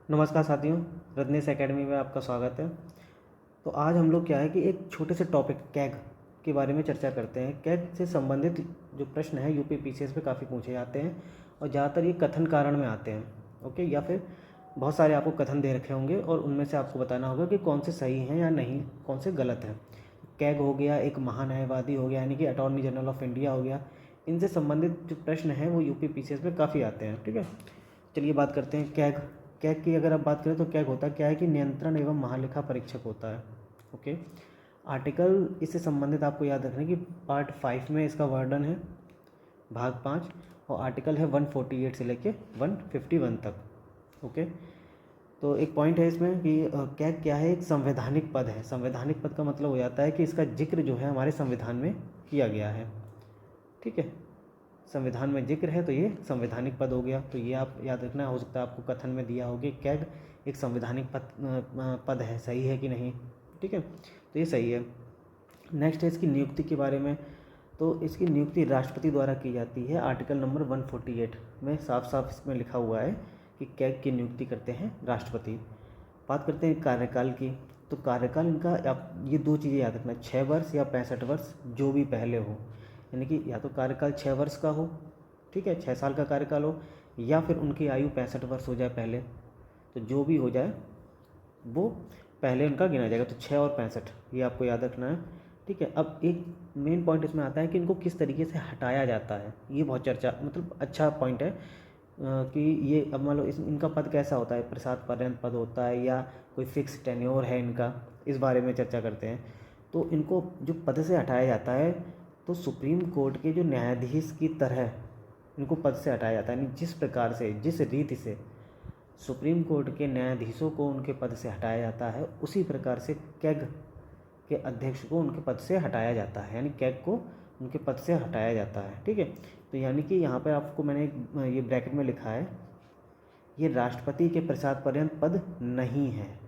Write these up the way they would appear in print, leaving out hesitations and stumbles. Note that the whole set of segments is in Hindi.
नमस्कार साथियों, रत्नेश एकेडमी में आपका स्वागत है। तो आज हम लोग क्या है कि एक छोटे से टॉपिक कैग के बारे में चर्चा करते हैं। कैग से संबंधित जो प्रश्न है यूपी पीसीएस पे काफ़ी पूछे जाते हैं और ज़्यादातर ये कथन कारण में आते हैं। ओके, या फिर बहुत सारे आपको कथन दे रखे होंगे और उनमें से आपको बताना होगा कि कौन से सही हैं या नहीं, कौन से गलत हैं। कैग हो गया, एक महान्यायवादी हो गया, यानी कि अटॉर्नी जनरल ऑफ इंडिया हो गया। इनसे संबंधित जो प्रश्न हैं वो यूपी पीसीएस में काफ़ी आते हैं। ठीक है, चलिए बात करते हैं कैग। कैग की अगर आप बात करें तो कैग होता क्या है कि नियंत्रण एवं महालेखा परीक्षक होता है। ओके, आर्टिकल इससे संबंधित आपको याद रखना कि पार्ट 5 में इसका वर्णन है, भाग 5, और आर्टिकल है 148 से लेके 151 तक। ओके, तो एक पॉइंट है इसमें कि कैग क्या है, एक संवैधानिक पद है। संवैधानिक पद का मतलब हो जाता है कि इसका जिक्र जो है हमारे संविधान में किया गया है। ठीक है, संविधान में जिक्र है तो ये संवैधानिक पद हो गया। तो ये आप याद रखना, हो सकता है आपको कथन में दिया हो कि कैग एक संवैधानिक पद है। सही है कि नहीं? ठीक है, तो ये सही है। नेक्स्ट है इसकी नियुक्ति के बारे में। तो इसकी नियुक्ति राष्ट्रपति द्वारा की जाती है। आर्टिकल नंबर 148 में साफ साफ इसमें लिखा हुआ है कि कैग की नियुक्ति करते हैं राष्ट्रपति। बात करते हैं कार्यकाल की। तो कार्यकाल इनका, आप ये दो चीज़ें याद रखना, 6 वर्ष या 65 वर्ष, जो भी पहले हो। यानी कि या तो कार्यकाल 6 वर्ष का हो, ठीक है, 6 साल का कार्यकाल हो, या फिर उनकी आयु 65 वर्ष हो जाए पहले। तो जो भी हो जाए वो पहले उनका गिना जाएगा। तो 6 और 65 ये आपको याद रखना है। ठीक है, अब एक मेन पॉइंट इसमें आता है कि इनको किस तरीके से हटाया जाता है। ये बहुत चर्चा, मतलब अच्छा पॉइंट है कि ये, अब मान लो इनका पद कैसा होता है, प्रसाद पर्यंत पद होता है या कोई फिक्स टेन्योर है इनका, इस बारे में चर्चा करते हैं। तो इनको जो पद से हटाया जाता है, तो सुप्रीम कोर्ट के जो न्यायाधीश की तरह इनको पद से हटाया जाता है। यानी जिस प्रकार से, जिस रीति से सुप्रीम कोर्ट के न्यायाधीशों को उनके पद से हटाया जाता है, उसी प्रकार से कैग के अध्यक्ष को उनके पद से हटाया जाता है। यानी कैग को उनके पद से हटाया जाता है। ठीक है, तो यानी कि यहाँ पर आपको मैंने ये ब्रैकेट में लिखा है, ये राष्ट्रपति के प्रसाद पर्यंत पद नहीं है,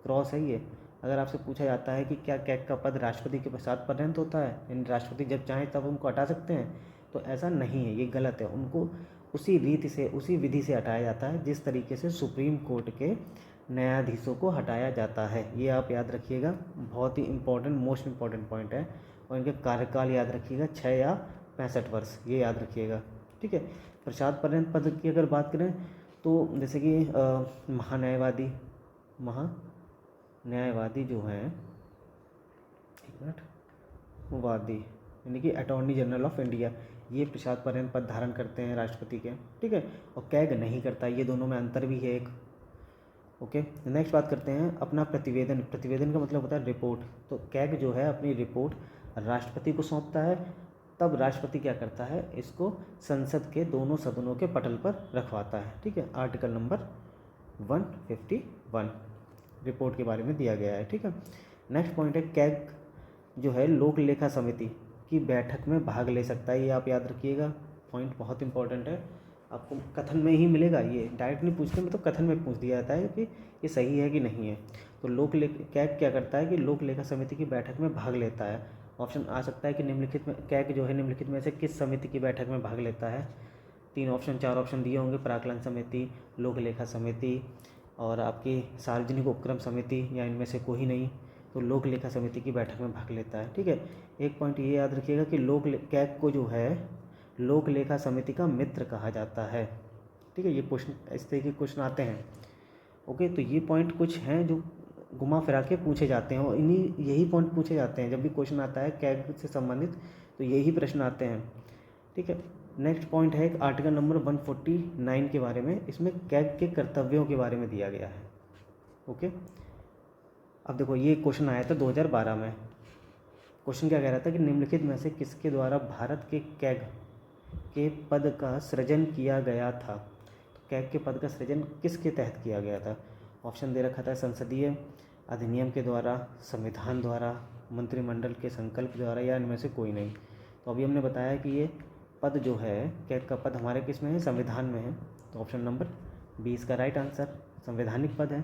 क्रॉस है ये। अगर आपसे पूछा जाता है कि क्या कैग का पद राष्ट्रपति के प्रसाद पर्यंत होता है, यानी राष्ट्रपति जब चाहें तब उनको हटा सकते हैं, तो ऐसा नहीं है, ये गलत है। उनको उसी रीति से, उसी विधि से हटाया जाता है जिस तरीके से सुप्रीम कोर्ट के न्यायाधीशों को हटाया जाता है। ये आप याद रखिएगा, बहुत ही इंपॉर्टेंट, मोस्ट इंपॉर्टेंट पॉइंट है। और इनके कार्यकाल याद रखिएगा, 6 या 65 वर्ष, ये याद रखिएगा। ठीक है, प्रसाद पर्यंत पद की अगर बात करें तो जैसे कि महान्यायवादी जो हैं, एक मिनट, वादी यानी कि अटॉर्नी जनरल ऑफ इंडिया, ये प्रसाद पर्यंत पद धारण करते हैं राष्ट्रपति के। ठीक है, और कैग नहीं करता, ये दोनों में अंतर भी है एक। ओके, नेक्स्ट बात करते हैं अपना प्रतिवेदन। प्रतिवेदन का मतलब होता है रिपोर्ट। तो कैग जो है अपनी रिपोर्ट राष्ट्रपति को सौंपता है, तब राष्ट्रपति क्या करता है, इसको संसद के दोनों सदनों के पटल पर रखवाता है। ठीक है, आर्टिकल नंबर 151 रिपोर्ट के बारे में दिया गया है। ठीक है, नेक्स्ट पॉइंट है, कैग जो है लोक लेखा समिति की बैठक में भाग ले सकता है। ये आप याद रखिएगा, पॉइंट बहुत इंपॉर्टेंट है, आपको कथन में ही मिलेगा। ये डायरेक्ट नहीं पूछते, मतलब कथन में पूछ दिया जाता है कि ये सही है कि नहीं है। तो कैग क्या करता है कि लोक लेखा समिति की बैठक में भाग लेता है। ऑप्शन आ सकता है कि निम्नलिखित में, कैग जो है निम्नलिखित में से किस समिति की बैठक में भाग लेता है। 3 ऑप्शन, 4 ऑप्शन दिए होंगे, प्राक्कलन समिति, लोक लेखा समिति और आपकी सार्वजनिक उपक्रम समिति, या इनमें से कोई नहीं। तो लोक लेखा समिति की बैठक में भाग लेता है। ठीक है, एक पॉइंट ये याद रखिएगा कि कैग को जो है लोक लेखा समिति का मित्र कहा जाता है। ठीक है, ये क्वेश्चन, इस तरह के क्वेश्चन आते हैं। ओके, तो ये पॉइंट कुछ हैं जो घुमा फिरा के पूछे जाते हैं, और यही पॉइंट पूछे जाते हैं जब भी क्वेश्चन आता है कैग से संबंधित, तो यही प्रश्न आते हैं। ठीक है, नेक्स्ट पॉइंट है आर्टिकल नंबर 149 के बारे में। इसमें कैग के कर्तव्यों के बारे में दिया गया है। ओके, अब देखो, ये क्वेश्चन आया था 2012 में। क्वेश्चन क्या कह रहा था कि निम्नलिखित में से किसके द्वारा भारत के कैग के पद का सृजन किया गया था। तो कैग के पद का सृजन किसके तहत किया गया था? ऑप्शन दे रखा था, संसदीय अधिनियम के द्वारा, संविधान द्वारा, मंत्रिमंडल के संकल्प द्वारा, या इनमें से कोई नहीं। तो अभी हमने बताया कि ये पद जो है, कैग का पद हमारे किस में है, संविधान में है। तो ऑप्शन नंबर 20 का राइट आंसर, संवैधानिक पद है।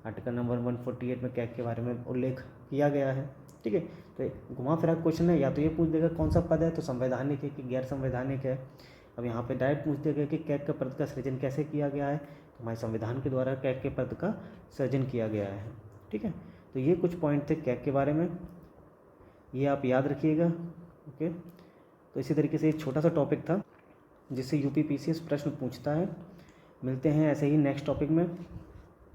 आर्टिकल नंबर 148 में कैग के बारे में उल्लेख किया गया है। ठीक है, तो घुमा फिरा क्वेश्चन है, या तो ये पूछ देगा कौन सा पद है, तो संवैधानिक है कि गैर संवैधानिक है। अब यहाँ पे डायरेक्ट पूछ देगा कि कैग का पद का सृजन कैसे किया गया है, तो हमारे संविधान के द्वारा कैग के पद का सृजन किया गया है। ठीक है, तो ये कुछ पॉइंट थे कैग के बारे में, ये आप याद रखिएगा। ओके, तो इसी तरीके से एक छोटा सा टॉपिक था जिससे यूपी पीसीएस प्रश्न पूछता है। मिलते हैं ऐसे ही नेक्स्ट टॉपिक में।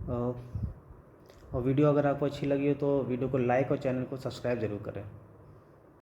और वीडियो अगर आपको अच्छी लगी हो तो वीडियो को लाइक और चैनल को सब्सक्राइब ज़रूर करें।